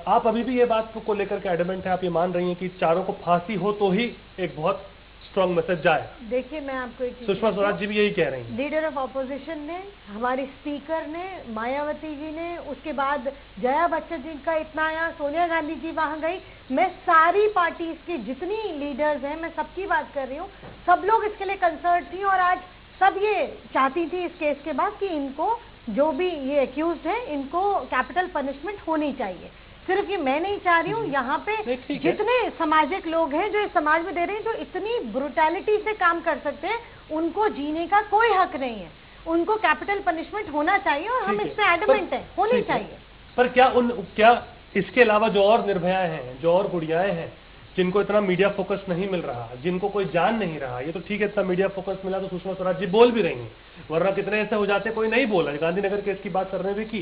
Speaker 2: आप अभी भी ये बात को लेकर के एडमेंट है, आप ये मान रही हैं कि चारों को फांसी हो तो ही एक बहुत स्ट्रॉन्ग मैसेज जाए?
Speaker 4: देखिए, मैं आपको एक
Speaker 2: सुषमा स्वराज जी भी यही कह रही हैं।
Speaker 4: लीडर ऑफ ऑपोजिशन ने, हमारी स्पीकर ने, मायावती जी ने, उसके बाद जया बच्चन जी का इतना आया, सोनिया गांधी जी वहां गई, मैं सारी पार्टीज की जितनी लीडर्स हैं, मैं सबकी बात कर रही हूँ, सब लोग इसके लिए कंसर्न थी और आज सब ये चाहती थी इस केस के बाद कि इनको, जो भी ये एक्यूज्ड है, इनको कैपिटल पनिशमेंट होनी चाहिए। सिर्फ ये मैं नहीं चाह रही हूँ, यहाँ पे जितने सामाजिक लोग हैं जो इस समाज में दे रहे हैं, जो इतनी ब्रुटैलिटी से काम कर सकते हैं, उनको जीने का कोई हक नहीं है, उनको कैपिटल पनिशमेंट होना चाहिए और हम इससे एडमेंट है, होनी चाहिए।
Speaker 2: पर क्या इसके अलावा जो और निर्भयाएं हैं, जो और गुड़ियाएं हैं, जिनको इतना मीडिया फोकस नहीं मिल रहा, जिनको कोई जान नहीं रहा, ये तो ठीक है इतना मीडिया फोकस मिला तो सुषमा स्वराज जी बोल भी रही हैं, वरना कितने ऐसे हो जाते कोई नहीं बोला। गांधीनगर केस की बात करने भी की,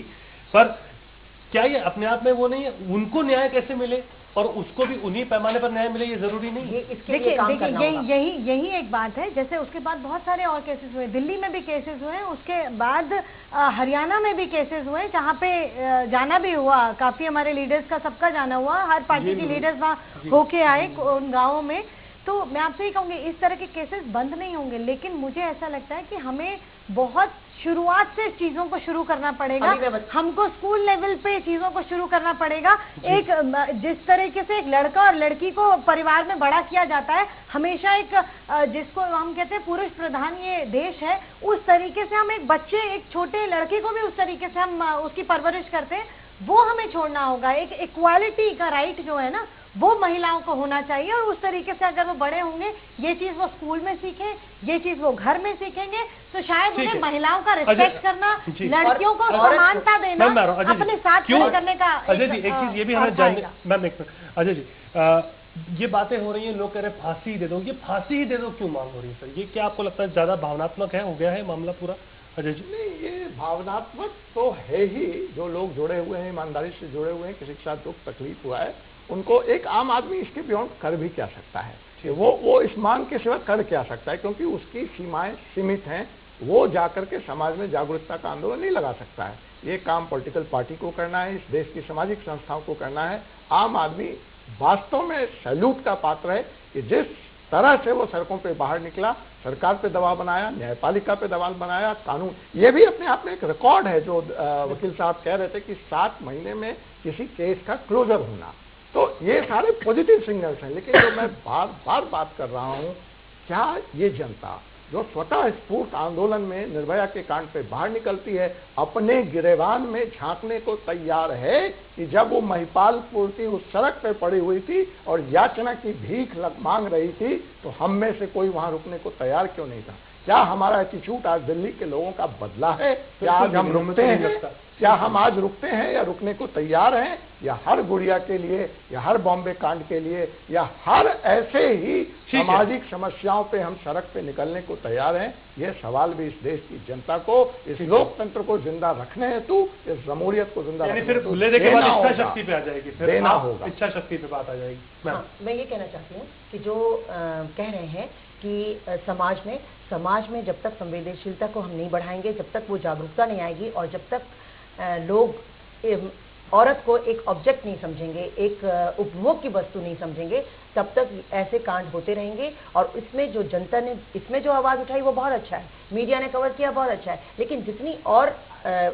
Speaker 2: पर क्या ये अपने आप में वो नहीं है? उनको न्याय कैसे मिले और उसको भी उन्हीं पैमाने पर न्याय मिले, ये जरूरी नहीं है?
Speaker 4: देखिए, यही एक बात है। जैसे उसके बाद बहुत सारे और केसेस हुए, दिल्ली में भी केसेस हुए, उसके बाद हरियाणा में भी केसेस हुए, जहाँ पे जाना भी हुआ, काफी हमारे लीडर्स का सबका जाना हुआ, हर पार्टी के लीडर्स वहाँ होके आए उन गाँवों में। तो मैं आपसे ही कहूंगी, इस तरह के केसेस बंद नहीं होंगे, लेकिन मुझे ऐसा लगता है कि हमें बहुत शुरुआत से चीजों को शुरू करना पड़ेगा। हमको स्कूल लेवल पे चीजों को शुरू करना पड़ेगा। एक जिस तरीके से एक लड़का और लड़की को परिवार में बड़ा किया जाता है, हमेशा एक जिसको हम कहते हैं पुरुष प्रधान ये देश है, उस तरीके से हम एक बच्चे, एक छोटे लड़के को भी उस तरीके से हम उसकी परवरिश करते हैं, वो हमें छोड़ना होगा। एक इक्वालिटी का राइट जो है ना, वो महिलाओं को होना चाहिए, और उस तरीके से अगर वो बड़े होंगे, ये चीज वो स्कूल में सीखें, ये चीज वो घर में सीखेंगे, तो शायद उन्हें महिलाओं का रिस्पेक्ट करना, लड़कियों को समानता देना, अपने साथ खड़े करने का।
Speaker 2: अजय जी, एक चीज ये भी हमें जानने, मैम एक मिनट, अजय जी, ये बातें हो रही हैं, लोग कह रहे हैं फांसी दे दो, ये फांसी ही दे दो क्यों मांग हो रही है सर? ये क्या आपको लगता है ज्यादा भावनात्मक है, हो गया है मामला पूरा? अजय जी,
Speaker 5: नहीं, ये भावनात्मक तो है ही। जो लोग जुड़े हुए हैं, ईमानदारी से जुड़े हुए हैं, किसी के साथ दुख तकलीफ हुआ है, उनको एक आम आदमी इसके बियॉन्ड कर भी क्या सकता है? वो इस मांग के सिवा कर क्या सकता है? क्योंकि उसकी सीमाएं सीमित हैं। वो जाकर के समाज में जागरूकता का आंदोलन नहीं लगा सकता है। ये काम पॉलिटिकल पार्टी को करना है, इस देश की सामाजिक संस्थाओं को करना है। आम आदमी वास्तव में सैल्यूट का पात्र है कि जिस तरह से वो सड़कों पे बाहर निकला, सरकार पे दबाव बनाया, न्यायपालिका पे दबाव बनाया, कानून, ये भी अपने आप में एक रिकॉर्ड है। जो वकील साहब कह रहे थे कि 7 महीने में किसी केस का क्लोजर होना, तो ये सारे पॉजिटिव सिग्नल्स हैं। लेकिन जो मैं बार बार बात कर रहा हूं, क्या ये जनता जो स्वतः स्फूर्त आंदोलन में निर्भया के कांड पे बाहर निकलती है, अपने गिरेबान में झांकने को तैयार है कि जब वो महिपालपुर की उस सड़क पे पड़ी हुई थी और याचना की भीख मांग रही थी, तो हम में से कोई वहां रुकने को तैयार क्यों नहीं था? क्या हमारा एटीट्यूड आज दिल्ली के लोगों का बदला है? क्या आज हम रुकते हैं? क्या हम आज रुकते हैं या रुकने को तैयार हैं? या हर गुड़िया के लिए या हर बॉम्बे कांड के लिए या हर ऐसे ही सामाजिक समस्याओं पे हम सड़क पे निकलने को तैयार हैं। ये सवाल भी इस देश की जनता को, इस लोकतंत्र को जिंदा रखने हेतु, इस जमहूरियत को जिंदा रखने
Speaker 2: फिर
Speaker 5: हेतु
Speaker 2: लेने के बाद इच्छा शक्ति पे आ जाएगी, फिर
Speaker 5: देना होगा,
Speaker 2: इच्छा शक्ति पे बात आ जाएगी।
Speaker 3: मैं ये कहना चाहती हूँ कि जो कह रहे हैं कि समाज में जब तक संवेदनशीलता को हम नहीं बढ़ाएंगे, जब तक वो जागरूकता नहीं आएगी और जब तक लोग औरत को एक ऑब्जेक्ट नहीं समझेंगे, एक उपभोग की वस्तु नहीं समझेंगे, तब तक ऐसे कांड होते रहेंगे। और इसमें जो जनता ने इसमें जो आवाज उठाई वो बहुत अच्छा है, मीडिया ने कवर किया बहुत अच्छा है, लेकिन जितनी और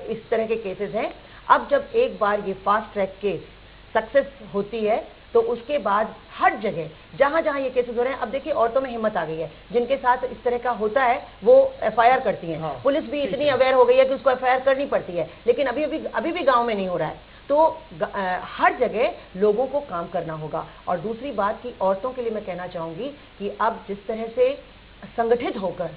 Speaker 3: इस तरह के केसेस हैं, अब जब एक बार ये फास्ट ट्रैक केस सक्सेस होती है तो उसके बाद हर जगह जहां जहां ये केसेस हो रहे हैं, अब देखिए औरतों में हिम्मत आ गई है, जिनके साथ इस तरह का होता है वो एफआईआर करती हैं। हाँ, पुलिस भी इतनी अवेयर हो गई है कि उसको एफआईआर करनी पड़ती है, लेकिन अभी भी गांव में नहीं हो रहा है। तो हर जगह लोगों को काम करना होगा। और दूसरी बात कि औरतों के लिए मैं कहना चाहूंगी कि अब जिस तरह से संगठित होकर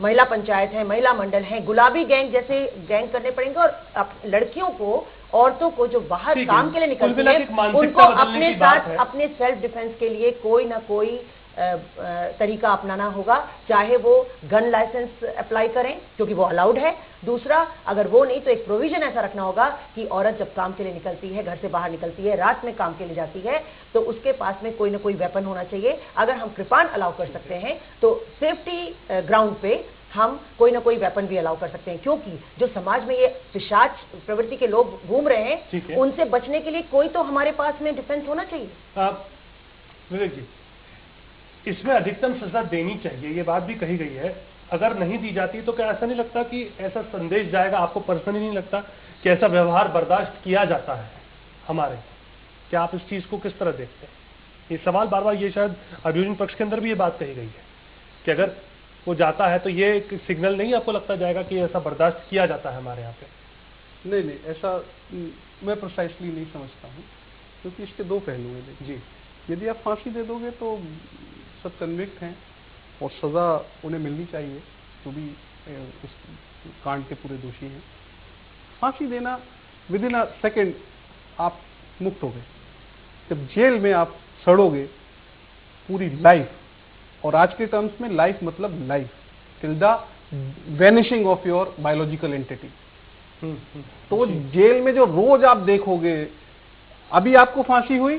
Speaker 3: महिला पंचायत है, महिला मंडल है, गुलाबी गैंग जैसे गैंग करने पड़ेंगे और लड़कियों को, औरतों को जो बाहर काम के लिए निकलती है, उनको अपने साथ अपने सेल्फ डिफेंस के लिए कोई ना कोई तरीका अपनाना होगा, चाहे वो गन लाइसेंस अप्लाई करें क्योंकि वो अलाउड है। दूसरा, अगर वो नहीं तो एक प्रोविजन ऐसा रखना होगा कि औरत जब काम के लिए निकलती है, घर से बाहर निकलती है, रात में काम के लिए जाती है, तो उसके पास में कोई ना कोई वेपन होना चाहिए। अगर हम कृपाण अलाउ कर सकते हैं तो सेफ्टी ग्राउंड पे हम कोई ना कोई वेपन भी अलाउ कर सकते हैं, क्योंकि जो समाज में ये पिशाच प्रवृत्ति के लोग घूम रहे हैं, उनसे बचने के लिए कोई तो हमारे पास में डिफेंस होना चाहिए।
Speaker 2: विवेक जी, इसमें अधिकतम सजा देनी चाहिए, ये बात भी कही गई है। अगर नहीं दी जाती तो क्या ऐसा नहीं लगता कि ऐसा संदेश जाएगा, आपको पर्सनली नहीं लगता कि ऐसा व्यवहार बर्दाश्त किया जाता है हमारे? क्या आप इस चीज को किस तरह देखते हैं? ये सवाल बार बार, ये शायद अभियोजन पक्ष के अंदर भी ये बात कही गई है कि अगर वो जाता है तो ये एक सिग्नल नहीं आपको लगता जाएगा कि ऐसा बर्दाश्त किया जाता है हमारे यहाँ पे?
Speaker 1: नहीं, ऐसा मैं प्रिसाइसली नहीं समझता हूँ, क्योंकि इसके दो पहलू हैं जी। यदि आप फांसी दे दोगे तो सब कन्विक्ट हैं और सजा उन्हें मिलनी चाहिए, जो भी उस कांड के पूरे दोषी हैं। फांसी देना विद इन अ सेकेंड आप मुक्त हो गए। जब जेल में आप सड़ोगे पूरी लाइफ, और आज के टर्म्स में लाइफ मतलब life till the vanishing of your biological entity, तो जेल में जो रोज आप देखोगे, अभी आपको फांसी हुई,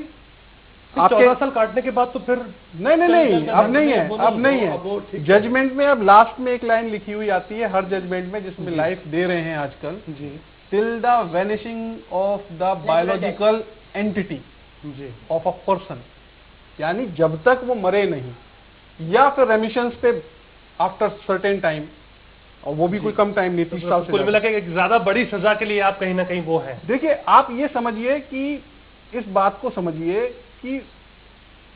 Speaker 2: 14 साल काटने के बाद तो फिर
Speaker 1: नहीं, अब नहीं है। जजमेंट में अब लास्ट में एक लाइन लिखी हुई आती है हर जजमेंट में, जिसमें लाइफ दे रहे हैं आजकल, till the vanishing of the biological entity of a person, यानी जब तक वो मरे नहीं, या फिर रेमिशंस पे आफ्टर सर्टेन टाइम, और वो भी कोई कम टाइम नहीं, 30 साल से।
Speaker 2: कुल मिलाकर एक ज्यादा बड़ी सजा के लिए आप कहीं ना कहीं वो है।
Speaker 1: देखिए, आप ये समझिए कि इस बात को समझिए कि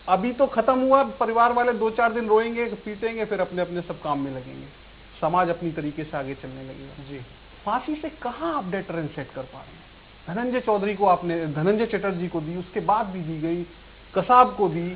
Speaker 1: अभी तो खत्म हुआ, परिवार वाले 2-4 दिन रोएंगे, पीटेंगे, फिर अपने अपने सब काम में लगेंगे, समाज अपनी तरीके से आगे चलने लगेगा जी। फांसी से कहां आप डेटरेंस सेट कर पा रहे हैं? धनंजय चौधरी को आपने, धनंजय चटर्जी को दी, उसके बाद भी दी गई, कसाब को दी।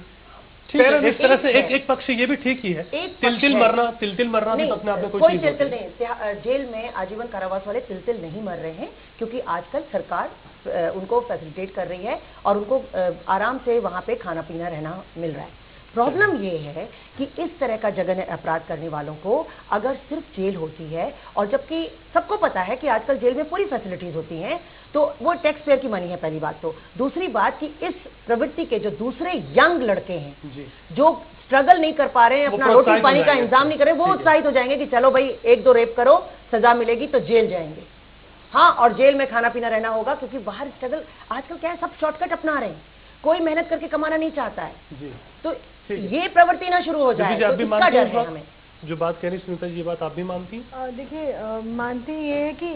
Speaker 2: एक तरह से एक पक्ष ये भी ठीक ही है, तिल मरना भी अपने आप में कोई
Speaker 3: तिल नहीं। जेल में आजीवन कारावास वाले तिल नहीं मर रहे हैं, क्योंकि आजकल सरकार उनको फैसिलिटेट कर रही है और उनको आराम से वहां पे खाना पीना रहना मिल रहा है। प्रॉब्लम ये है कि इस तरह का जघन्य अपराध करने वालों को अगर सिर्फ जेल होती है, और जबकि सबको पता है कि आजकल जेल में पूरी फैसिलिटीज होती हैं, तो वो टैक्स पेयर की मनी है, पहली बात तो। दूसरी बात कि इस प्रवृत्ति के जो दूसरे यंग लड़के हैं जो स्ट्रगल नहीं कर पा रहे हैं, अपना रोटी पानी का इंतजाम नहीं कर रहे, वो उत्साहित हो जाएंगे कि चलो भाई 1-2 रेप करो, सजा मिलेगी तो जेल जाएंगे। हाँ, और जेल में खाना पीना रहना होगा, क्योंकि बाहर स्ट्रगल आजकल क्या है, सब शॉर्टकट अपना रहे हैं, कोई मेहनत करके कमाना नहीं चाहता है। तो ये प्रवृत्ति ना शुरू हो जाए तो इसका डर है हमें।
Speaker 2: जो बात कह रही सुनीता जी, ये बात आप भी मानती?
Speaker 4: देखिए, मानती ये है कि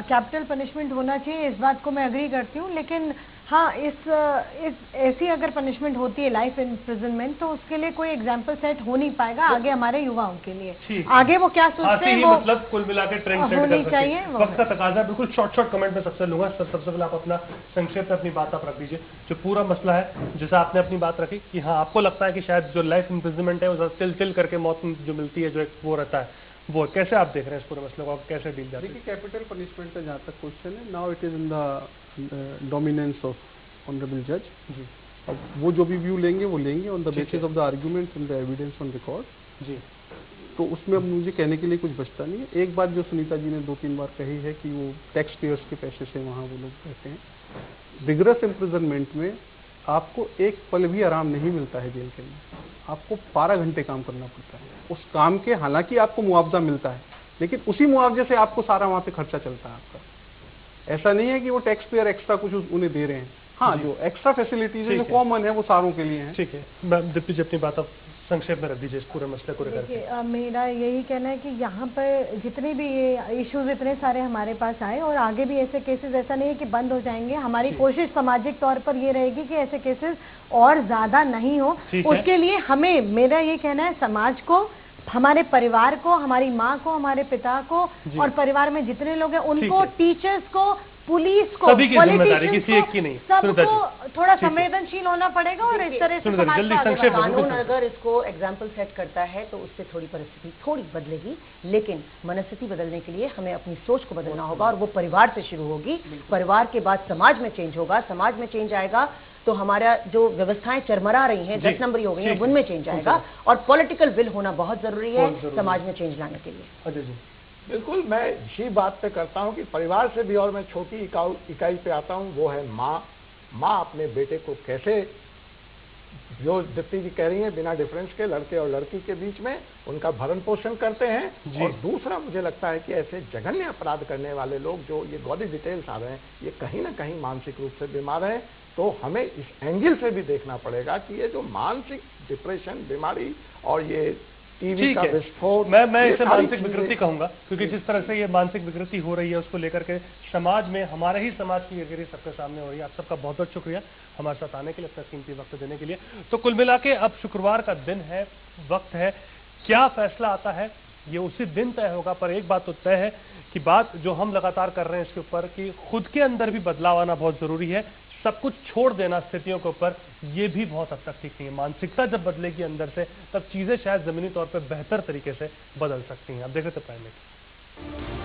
Speaker 4: कैपिटल पनिशमेंट होना चाहिए, इस बात को मैं एग्री करती हूँ, लेकिन हाँ, इस ऐसी अगर पनिशमेंट होती है लाइफ इम्प्रिजनमेंट, तो उसके लिए कोई एग्जाम्पल सेट हो नहीं पाएगा आगे हमारे युवाओं के लिए। आगे वो क्या सोचते हैं, वो
Speaker 2: मतलब कुल मिलाकर ट्रेंड सेट
Speaker 4: होनी चाहिए।
Speaker 2: वक्त का तकाजा, बिल्कुल शॉर्ट कमेंट में सबसे लूंगा। सबसे पहले आप अपना संक्षेप में अपनी बात आप रख दीजिए। जो पूरा मसला है, जैसा आपने अपनी बात रखी कि हाँ, आपको लगता है कि शायद जो लाइफ इम्प्रिजनमेंट है वो तिल करके मौत जो मिलती है, जो एक वो रहता है, वो कैसे आप देख रहे हैं इस पूरे मसले को, कैसे डील जाती है?
Speaker 1: देखिए, कैपिटल पनिशमेंट का जहाँ तक क्वेश्चन है, now it is in the dominance of honourable जज।
Speaker 2: जी
Speaker 1: अब वो जो भी व्यू लेंगे वो लेंगे on the basis of the arguments and the evidence on record.
Speaker 2: जी
Speaker 1: तो उसमें अब मुझे कहने के लिए कुछ बचता नहीं है। एक बात जो सुनीता जी ने 2-3 बार कही है कि वो टैक्स पेयर्स के पैसे से वहाँ वो लोग रहते हैं। रिगरस इम्प्रिजनमेंट में आपको एक पल भी आराम नहीं मिलता है जेल के अंदर, आपको 12 घंटे काम करना पड़ता है। उस काम के हालांकि आपको मुआवजा मिलता है, लेकिन उसी मुआवजे से आपको सारा वहाँ पे खर्चा चलता है आपका। ऐसा नहीं है कि वो टैक्स पेयर एक्स्ट्रा कुछ उन्हें दे रहे हैं। हाँ, जो एक्स्ट्रा फैसिलिटीज है जो कॉमन है वो सारों के लिए है।
Speaker 2: ठीक है, मैम दीप्ति जी अपनी बात आप संक्षेप में रख दीजिए इस पूरे मसले को लेकर के।
Speaker 4: मेरा यही कहना है कि यहाँ पर जितने भी ये इश्यूज इतने सारे हमारे पास आए और आगे भी ऐसे केसेस, ऐसा नहीं है कि बंद हो जाएंगे। हमारी कोशिश सामाजिक तौर पर ये रहेगी कि ऐसे केसेस और ज्यादा नहीं हो। उसके लिए हमें, मेरा ये कहना है, समाज को, हमारे परिवार को, हमारी माँ को, हमारे पिता को और परिवार में जितने लोग हैं उनको, टीचर्स को, पुलिस को,
Speaker 2: सभी की जिम्मेदारी, किसी एक की नहीं,
Speaker 4: सबको थोड़ा संवेदनशील होना पड़ेगा और इस तरह से समाज का
Speaker 3: कानून अगर इसको एग्जाम्पल सेट करता है तो उससे थोड़ी परिस्थिति थोड़ी बदलेगी, लेकिन मनस्थिति बदलने के लिए हमें अपनी सोच को बदलना होगा और वो परिवार से शुरू होगी। परिवार के बाद समाज में चेंज होगा, समाज में चेंज आएगा तो हमारा जो व्यवस्थाएं चरमरा रही हैं, 10 नंबरी हो गई हैं, उनमें चेंज आएगा। और पॉलिटिकल विल होना बहुत जरूरी है समाज में चेंज लाने के लिए।
Speaker 2: अजय जी
Speaker 5: बिल्कुल, मैं इसी बात पे करता हूँ कि परिवार से भी, और मैं छोटी इकाई पे आता हूँ, वो है माँ। माँ अपने बेटे को कैसे, जो दीप्ति जी कह रही हैं, बिना डिफरेंस के लड़के और लड़की के बीच में उनका भरण पोषण करते हैं। और दूसरा मुझे लगता है कि ऐसे जघन्य अपराध करने वाले लोग, जो ये गॉडी डिटेल्स आ रहे हैं, ये कहीं ना कहीं मानसिक रूप से बीमार हैं। तो हमें इस एंगल से भी देखना पड़ेगा कि ये जो मानसिक डिप्रेशन बीमारी और ये टीवी का विस्फोट,
Speaker 2: मैं इसे मानसिक विकृति कहूंगा, क्योंकि जिस तरह से ये मानसिक विकृति हो रही है उसको लेकर के समाज में, हमारे ही समाज की गिरगिरी सबके सामने हो रही है। आप सबका बहुत बहुत शुक्रिया हमारे साथ आने के लिए, अपना कीमती वक्त देने के लिए। तो कुल मिला के अब शुक्रवार का दिन है, वक्त है, क्या फैसला आता है ये उसी दिन तय होगा। पर एक बात तो तय है कि बात जो हम लगातार कर रहे हैं इसके ऊपर कि खुद के अंदर भी बदलाव आना बहुत जरूरी है। सब कुछ छोड़ देना स्थितियों के ऊपर, ये भी बहुत हद तक ठीक नहीं है। मानसिकता जब बदलेगी अंदर से, तब चीजें शायद जमीनी तौर पर बेहतर तरीके से बदल सकती हैं। आप देख रहे थे प्राइम मिनिस्टर।